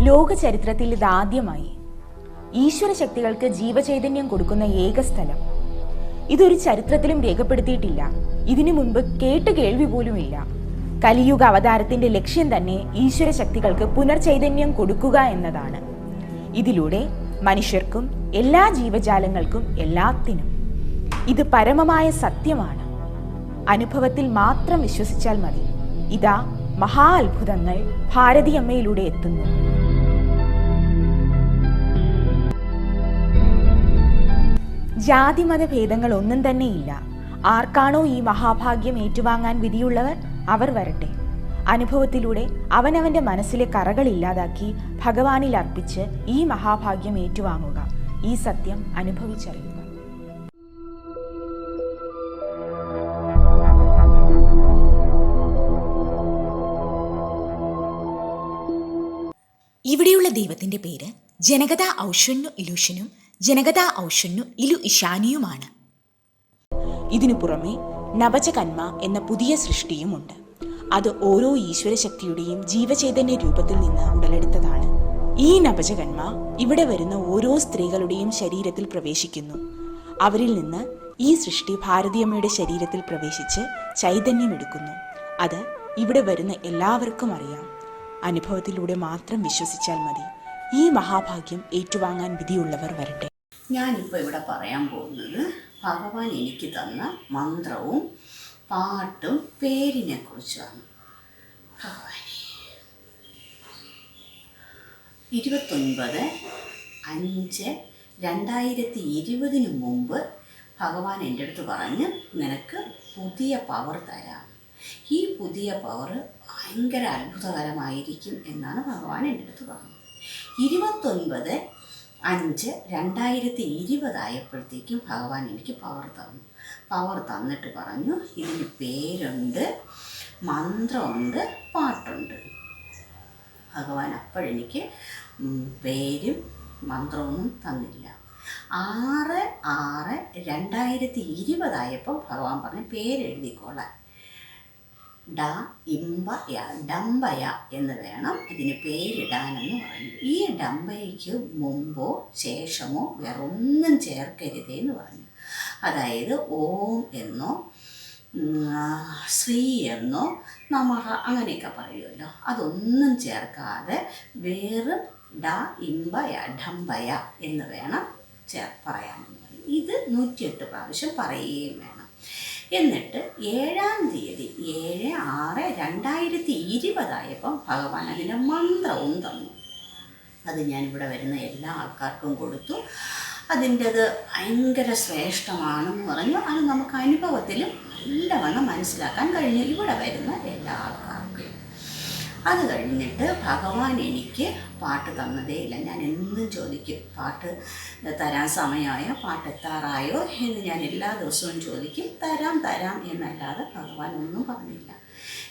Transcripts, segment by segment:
ലോക ചരിത്രത്തിൽ ഇതാദ്യമായി ഈശ്വര ശക്തികൾക്ക് ജീവചൈതന്യം കൊടുക്കുന്ന ഏക സ്ഥലം. ഇതൊരു ചരിത്രത്തിലും രേഖപ്പെടുത്തിയിട്ടില്ല. ഇതിനു മുൻപ് കേട്ട് കേൾവി പോലുമില്ല. കലിയുഗ അവതാരത്തിന്റെ ലക്ഷ്യം തന്നെ ഈശ്വര ശക്തികൾക്ക് പുനർചൈതന്യം കൊടുക്കുക എന്നതാണ്. ഇതിലൂടെ മനുഷ്യർക്കും എല്ലാ ജീവജാലങ്ങൾക്കും എല്ലാത്തിനും. ഇത് പരമമായ സത്യമാണ്. അനുഭവത്തിൽ മാത്രം വിശ്വസിച്ചാൽ മതി. ഇതാ മഹാ അത്ഭുതങ്ങൾ ഭാരതിയമ്മയിലൂടെ എത്തുന്നു. ജാതിമത ഭേദങ്ങൾ ഒന്നും തന്നെയില്ല. ആർക്കാണോ ഈ മഹാഭാഗ്യം ഏറ്റുവാങ്ങാൻ വിധിയുള്ളവർ അവർ വരട്ടെ. അനുഭവത്തിലൂടെ അവനവന്റെ മനസ്സിലെ കറകൾ ഇല്ലാതാക്കി ഭഗവാനിൽ അർപ്പിച്ച് ഈ മഹാഭാഗ്യം ഏറ്റുവാങ്ങുക. ഈ സത്യം അനുഭവിച്ചറിയുക. ഇവിടെയുള്ള ദൈവത്തിന്റെ പേര് ജനകത ഔഷന്നു ഇലുഷനും ജനകത ഔഷന്നു ഇലു ഇഷാനിയുമാണ്. ഇതിനു പുറമെ നവചകന്മ എന്ന പുതിയ സൃഷ്ടിയുമുണ്ട്. അത് ഓരോ ഈശ്വരശക്തിയുടെയും ജീവചൈതന്യ രൂപത്തിൽ നിന്ന് ഉടലെടുത്തതാണ്. ഈ നവചകന്മ ഇവിടെ വരുന്ന ഓരോ സ്ത്രീകളുടെയും ശരീരത്തിൽ പ്രവേശിക്കുന്നു. അവരിൽ നിന്ന് ഈ സൃഷ്ടി ഭാരതിയമ്മയുടെ ശരീരത്തിൽ പ്രവേശിച്ച് ചൈതന്യമെടുക്കുന്നു. അത് ഇവിടെ വരുന്ന എല്ലാവർക്കും അറിയാം. അനുഭവത്തിലൂടെ മാത്രം വിശ്വസിച്ചാൽ മതി. ഈ മഹാഭാഗ്യം ഏറ്റുവാങ്ങാൻ വിധിയുള്ളവർ വരട്ടെ. ഞാനിപ്പോൾ ഇവിടെ പറയാൻ പോകുന്നത് ഭഗവാൻ എനിക്ക് തന്ന മന്ത്രവും പാട്ടും പേരിനെ കുറിച്ചാണ്. ഭഗവാനെ 29/5/2020 മുമ്പ് ഭഗവാൻ എൻ്റെ അടുത്ത് പറഞ്ഞ് നിനക്ക് പുതിയ പവർ തരാം. ഈ പുതിയ പവർ ഭയങ്കര അത്ഭുതകരമായിരിക്കും എന്നാണ് ഭഗവാൻ എൻ്റെ അടുത്ത് പറഞ്ഞത്. 29/5/2020 ആയപ്പോഴത്തേക്കും ഭഗവാൻ എനിക്ക് പവർ തന്നു. പവർ തന്നിട്ട് പറഞ്ഞു ഇതിന് പേരുണ്ട്, മന്ത്രമുണ്ട്, പാട്ടുണ്ട്. ഭഗവാൻ അപ്പോഴെനിക്ക് പേരും മന്ത്രമൊന്നും തന്നില്ല. 6/6/2020 ആയപ്പോൾ ഭഗവാൻ പറഞ്ഞ് പേരെഴുതിക്കോളാൻ. ഡംബയ എന്ന് വേണം ഇതിന് പേരിടാനെന്ന് പറഞ്ഞു. ഈ ഡംബയ്ക്ക് മുമ്പോ ശേഷമോ വേറൊന്നും ചേർക്കരുതേന്ന് പറഞ്ഞു. അതായത് ഓം എന്നോ ശ്രീ എന്നോ നമഃ അങ്ങനെയൊക്കെ പറയുമല്ലോ, അതൊന്നും ചേർക്കാതെ വേറെ ഡംബയ എന്ന് വേണം പറയാമെന്ന് പറഞ്ഞു. ഇത് 108 പ്രാവശ്യം പറയുകയും വേണം. എന്നിട്ട് 7-ാം തീയതി 7/6/2020 ആയപ്പം ഭഗവാൻ അതിൻ്റെ മന്ത്രവും തന്നു. അത് ഞാനിവിടെ വരുന്ന എല്ലാ ആൾക്കാർക്കും കൊടുത്തു. അതിൻ്റെത് ഭയങ്കര ശ്രേഷ്ഠമാണെന്ന് പറഞ്ഞു. അത് നമുക്ക് അനുഭവത്തിലും നല്ലവണ്ണം മനസ്സിലാക്കാൻ കഴിഞ്ഞു ഇവിടെ വരുന്ന എല്ലാ ആൾക്കാർക്കും. അത് കഴിഞ്ഞിട്ട് ഭഗവാൻ എനിക്ക് പാട്ട് തന്നതേ ഇല്ല. ഞാൻ എന്നും ചോദിക്കും, പാട്ട് തരാൻ സമയമായോ, പാട്ട് എത്താറായോ എന്ന് ഞാൻ എല്ലാ ദിവസവും ചോദിക്കും. തരാം എന്നല്ലാതെ ഭഗവാൻ ഒന്നും പറഞ്ഞില്ല.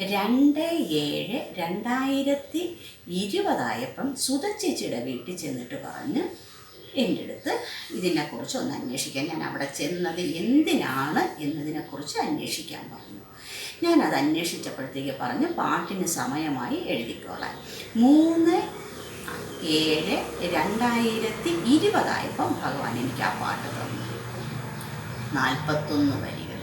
2/7/2020 ആയപ്പം സുധച്ചേച്ചിയുടെ വീട്ടിൽ ചെന്നിട്ട് പറഞ്ഞ് എൻ്റെ അടുത്ത് ഇതിനെക്കുറിച്ച് ഒന്ന് അന്വേഷിക്കാൻ. ഞാൻ അവിടെ ചെന്നത് എന്തിനാണ് എന്നതിനെക്കുറിച്ച് അന്വേഷിക്കാൻ പറഞ്ഞു. ഞാനത് അന്വേഷിച്ചപ്പോഴത്തേക്ക് പറഞ്ഞു പാട്ടിന് സമയമായി എഴുതിക്കോളാൻ. 3/7/2020 ആയപ്പം ഭഗവാൻ എനിക്ക് ആ പാട്ട് തന്നു. 41 വരികൾ,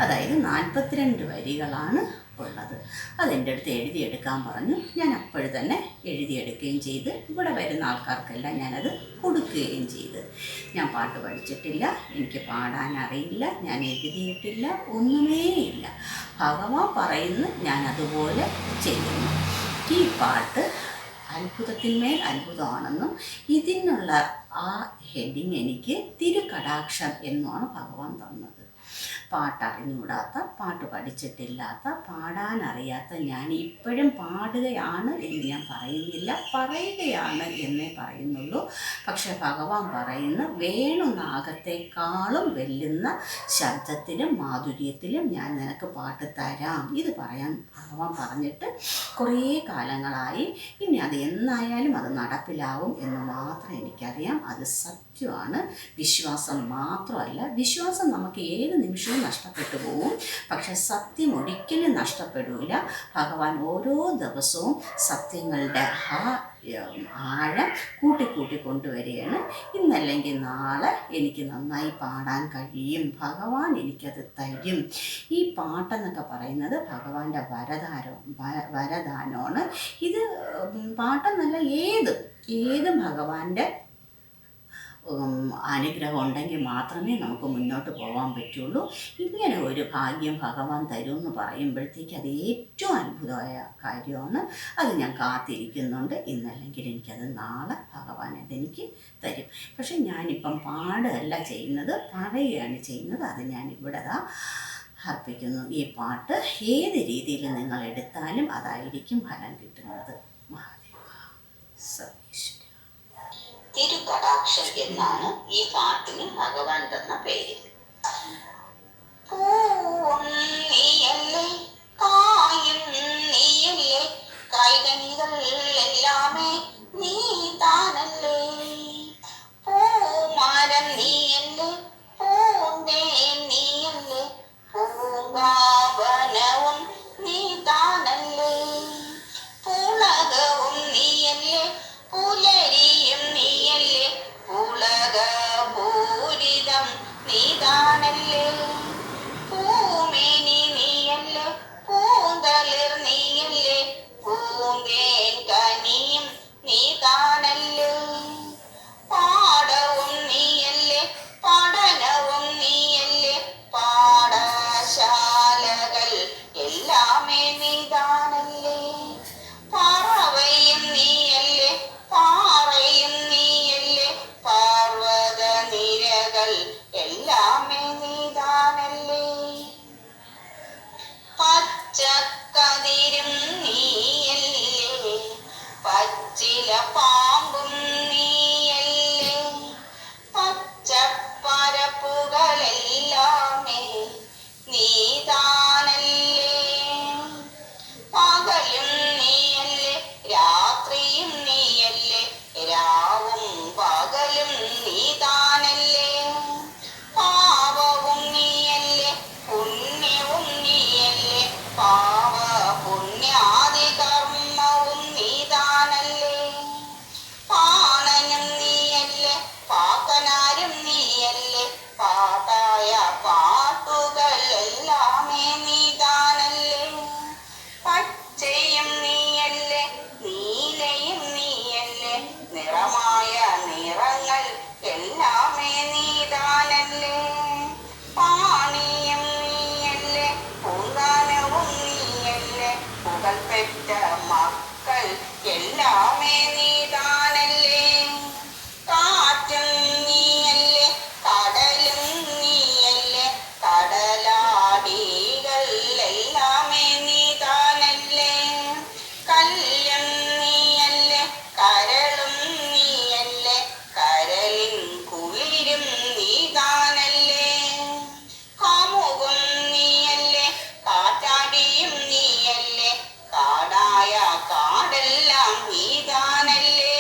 അതായത് 42 വരികളാണ് ഉള്ളത്. അതെൻ്റെ അടുത്ത് എഴുതിയെടുക്കാൻ പറഞ്ഞു. ഞാൻ അപ്പോഴും തന്നെ എഴുതിയെടുക്കുകയും ചെയ്ത് ഇവിടെ വരുന്ന ആൾക്കാർക്കെല്ലാം ഞാനത് കൊടുക്കുകയും ചെയ്ത്. ഞാൻ പാട്ട് പഠിച്ചിട്ടില്ല, എനിക്ക് പാടാൻ അറിയില്ല, ഞാൻ എഴുതിയിട്ടില്ല, ഒന്നുമേ ഇല്ല. ഭഗവാൻ പറയുന്നു, ഞാൻ അതുപോലെ ചെയ്യുന്നു. ഈ പാട്ട് അത്ഭുതത്തിന്മേൽ അത്ഭുതമാണെന്നും ഇതിനുള്ള ആ ഹെഡിങ് എനിക്ക് തിരുകടാക്ഷം എന്നുമാണ് ഭഗവാൻ തന്നത്. പാട്ടറിഞ്ഞുകൂടാത്ത, പാട്ട് പഠിച്ചിട്ടില്ലാത്ത, പാടാനറിയാത്ത ഞാൻ ഇപ്പോഴും പാടുകയാണ് എന്ന് ഞാൻ പറയുന്നില്ല, പറയുകയാണ് എന്നേ പറയുന്നുള്ളൂ. പക്ഷെ ഭഗവാൻ പറയുന്ന വേണുനാഗത്തെക്കാളും വെല്ലുന്ന ശബ്ദത്തിലും മാധുര്യത്തിലും ഞാൻ നിനക്ക് പാട്ട് തരാം. ഇത് പറയാൻ ഭഗവാൻ പറഞ്ഞിട്ട് കുറേ കാലങ്ങളായി. ഇനി അത് എന്നായാലും അത് നടപ്പിലാവും എന്ന് മാത്രം എനിക്കറിയാം. അത് സത്യമാണ്. വിശ്വാസം മാത്രമല്ല, വിശ്വാസം നമുക്ക് ഏത് നിമിഷവും നഷ്ടപ്പെട്ടു പോകും, പക്ഷെ സത്യം ഒരിക്കലും നഷ്ടപ്പെടില്ല. ഭഗവാൻ ഓരോ ദിവസവും സത്യങ്ങളുടെ ആഴം കൂട്ടിക്കൂട്ടി കൊണ്ടുവരികയാണ്. ഇന്നല്ലെങ്കിൽ നാളെ എനിക്ക് നന്നായി പാടാൻ കഴിയും, ഭഗവാൻ എനിക്കത് തരും. ഈ പാട്ടെന്നൊക്കെ പറയുന്നത് ഭഗവാന്റെ വരദാനമാണ്. ഇത് പാട്ടെന്നല്ല, ഏതും ഭഗവാന്റെ അനുഗ്രഹം ഉണ്ടെങ്കിൽ മാത്രമേ നമുക്ക് മുന്നോട്ട് പോകാൻ പറ്റുള്ളൂ. ഇങ്ങനെ ഒരു ഭാഗ്യം ഭഗവാൻ തരുമെന്ന് പറയുമ്പോഴത്തേക്ക് അത് ഏറ്റവും അത്ഭുതമായ കാര്യമാണ്. അത് ഞാൻ കാത്തിരിക്കുന്നുണ്ട്. ഇന്നല്ലെങ്കിൽ എനിക്കത് നാളെ ഭഗവാൻ അതെനിക്ക് തരും. പക്ഷെ ഞാനിപ്പം പാടുകയല്ല ചെയ്യുന്നത്, പറയുകയാണ് ചെയ്യുന്നത്. അത് ഞാൻ ഇവിടെ അർപ്പിക്കുന്നു. ഈ പാട്ട് ഏത് രീതിയിൽ നിങ്ങൾ എടുത്താലും അതായിരിക്കും ഫലം കിട്ടുന്നത്. മഹാദേവ സർവേശ്വര. തിരുകടാക്ഷം എന്നാണ് ഈ പാട്ടിന് ഭഗവാൻ തന്ന പേര്. പൂവും നീയല്ലേ, കായും നീയല്ലേ, കായ്കനികൾ എല്ലാമേ നീ താനല്ലേ. പൂമാരം നീയല്ലേ, പൂന്തേൻ നീയല്ലേ, പൂങ്കാവനവും നീ താനല്ലേ. പുളകവും നീയല്ലേ, പുലരിയും നീയല്ലേ, പുളകപൂരിതം നീതാനല്ലേ. പൂമേനി നീയല്ലേ, പൂന്തളിർ നീയല്ലേ, പൂന്തേൻ കനിയും നീതാനല്ലേ. പാടവും നീയല്ലേ, പഠനവും നീയല്ലേ, പാഠശാലകൾ എല്ലാമേ നീതാനല്ലേ. പറവയും നീയല്ലേ, പാറയും നീയല്ലേ, പർവ്വത നിരകൾ എല്ലാമേ നീതാനല്ലേ. പച്ചക്കതിരും നീയല്ലേ, പച്ചില പാമ്പും നീയല്ലേ, പച്ചപ്പരപ്പുകളെല്ലാമേ നീതാനല്ലേ. പകലും നീയല്ലേ, രാത്രിയും നീയല്ലേ, രാവും പകലും നീതാനല്ലേ. പാവവും നീയല്ലേ, പുണ്യവും നീയല്ലേ, പാവ പുണ്യാദി കർമ്മവും നീതാനല്ലേ. പാണനും നീയല്ലേ, പാക്കനാരും നീയല്ലേ, പാട്ടായ പാട്ടുകൾ എല്ലാമേ നീതാനല്ലേ. പച്ചയും നീയല്ലേ, നീലയും നീയല്ലേ, നിറമായ നിറങ്ങൾ എല്ലാമേ നീതാനല്ലേ. പാണിയും നീയല്ലേ, പൂങ്കാനവും നീയല്ലേ, പുകൾപ്പെട്ട മക്കൾ എല്ലാമേ നീതാനല്ലേ. കാറ്റും നീയല്ലേ, കടലും നീയല്ലേ, കടലാടികൾ എല്ലാമേ നീതാനല്ലേ. കല്ലും നീയല്ലേ, കരളും നീയല്ലേ, കരളിൻ കുളിരും നീതാനല്ലേ. കാമുകും നീയല്ലേ, കാറ്റാടിയും നീയല്ലേ, കാടായ കാടെല്ലാം നീതാനല്ലേ.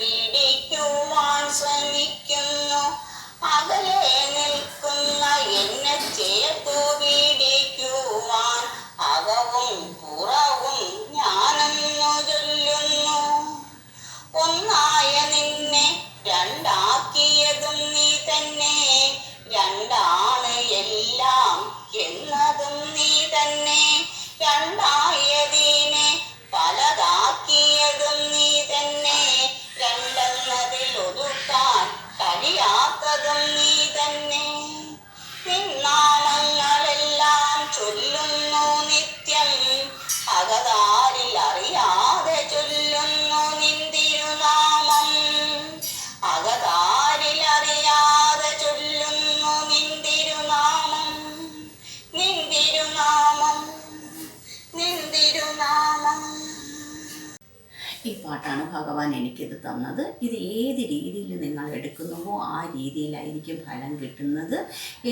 പിടിക്കുവാൻ ശ്രമിക്കുന്നു. അകലെ നിൽക്കുന്ന എന്നെ ചേർത്തു പിടിക്കുവാൻ അകവും പുറവും ഞാനെന്നു ചൊല്ലുന്നു. ഒന്നായ നിന്നെ രണ്ടാക്കിയതും നീ തന്നെ, രണ്ടാണ് എല്ലാം എന്നതും നീ തന്നെ. രണ്ടായതിനെ പലതാക്കിയതും നീ തന്നെ, രണ്ടെന്നതിൽ ഒതുക്കാൻ കഴിയാത്തതും നീ തന്നെ. നിന്നാമങ്ങളെല്ലാം ചൊല്ലുന്നു നിത്യം, അകതാരിൽ അറിയാതെ ചൊല്ലുന്നു നിന്തിരുനാമം. അകതാരിൽ അറിയാതെ ചൊല്ലുന്നു നിന്തിരുനാമം, നിന്തിരുനാമം, നിന്തിരുനാമം. ഈ പാട്ടാണ് ഭഗവാൻ എനിക്കിത് തന്നത്. ഇത് ഏത് രീതിയിൽ നിങ്ങൾ എടുക്കുന്നുവോ ആ രീതിയിലായിരിക്കും ഫലം കിട്ടുന്നത്.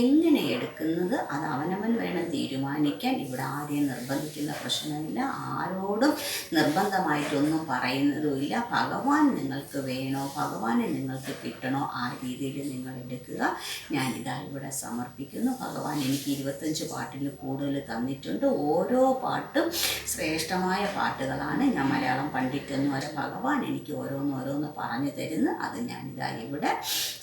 എങ്ങനെ എടുക്കുന്നത് അത് അവനവൻ വേണം തീരുമാനിക്കാൻ. ഇവിടെ ആരെയും നിർബന്ധിക്കുന്ന പ്രശ്നമില്ല, ആരോടും നിർബന്ധമായിട്ടൊന്നും പറയുന്നതുമില്ല. ഭഗവാൻ നിങ്ങൾക്ക് വേണോ, ഭഗവാനെ നിങ്ങൾക്ക് കിട്ടണോ ആ രീതിയിൽ നിങ്ങൾ എടുക്കുക. ഞാനിതാ ഇവിടെ സമർപ്പിക്കുന്നു. ഭഗവാൻ എനിക്ക് 25 പാട്ടിൽ കൂടുതൽ തന്നിട്ടുണ്ട്. ഓരോ പാട്ടും ശ്രേഷ്ഠമായ പാട്ടുകളാണ്. ഞാൻ മലയാളം പണ്ഡിറ്റൊന്നും വരെ ഭഗവാൻ എനിക്ക് ഓരോന്നോരോന്ന് പറഞ്ഞു തരുന്നു. അത് ഞാനിതാ ഇവിടെ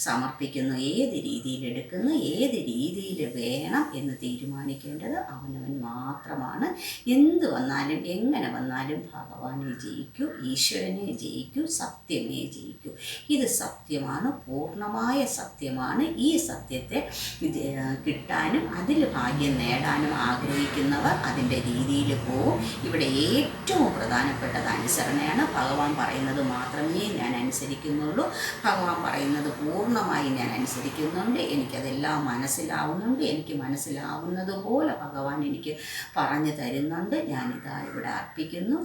സമർപ്പിക്കുന്നു. ഏത് രീതിയിൽ എടുക്കുന്നു, ഏത് രീതിയിൽ വേണം എന്ന് തീരുമാനിക്കേണ്ടത് അവനവൻ മാത്രമാണ്. എന്ത് വന്നാലും എങ്ങനെ വന്നാലും ഭഗവാനെ ജയിക്കൂ, ഈശ്വരനെ ജയിക്കൂ, സത്യമേ ജയിക്കൂ. ഇത് സത്യമാണ്, പൂർണ്ണമായ സത്യമാണ്. ഈ സത്യത്തെ കിട്ടാനും അതിൽ ഭാഗ്യം നേടാനും ആഗ്രഹിക്കുന്നവർ അതിൻ്റെ രീതിയിൽ പോവും. ഇവിടെ ഏറ്റവും പ്രധാനപ്പെട്ടത് അനുസരണയാണ്. ഭഗവാൻ പറയുന്നത് മാത്രമേ ഞാൻ അനുസരിക്കുന്നുള്ളൂ. ഭഗവാൻ പറയുന്നത് പൂർണ്ണമായി ഞാൻ അനുസരിക്കുന്നുണ്ട്. എനിക്കതെല്ലാം മനസ്സിലാവുന്നുണ്ട്. എനിക്ക് മനസ്സിലാവുന്നത് പോലെ ഭഗവാൻ എനിക്ക് പറഞ്ഞു തരുന്നുണ്ട്. ഞാനിതാ ഇവിടെ അർപ്പിക്കുന്നു.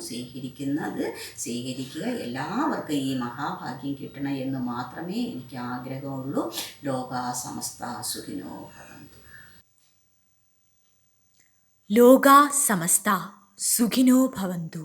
സ്വീകരിക്കുക. എല്ലാവർക്കും ഈ മഹാഭാഗ്യം കിട്ടണം എന്ന് മാത്രമേ എനിക്ക് ആഗ്രഹമുള്ളൂ. ലോകാ സമസ്ത സുഖിനോ ഭവന്തു. ലോകാ സമസ്ത സുഖിനോ ഭവന്തു.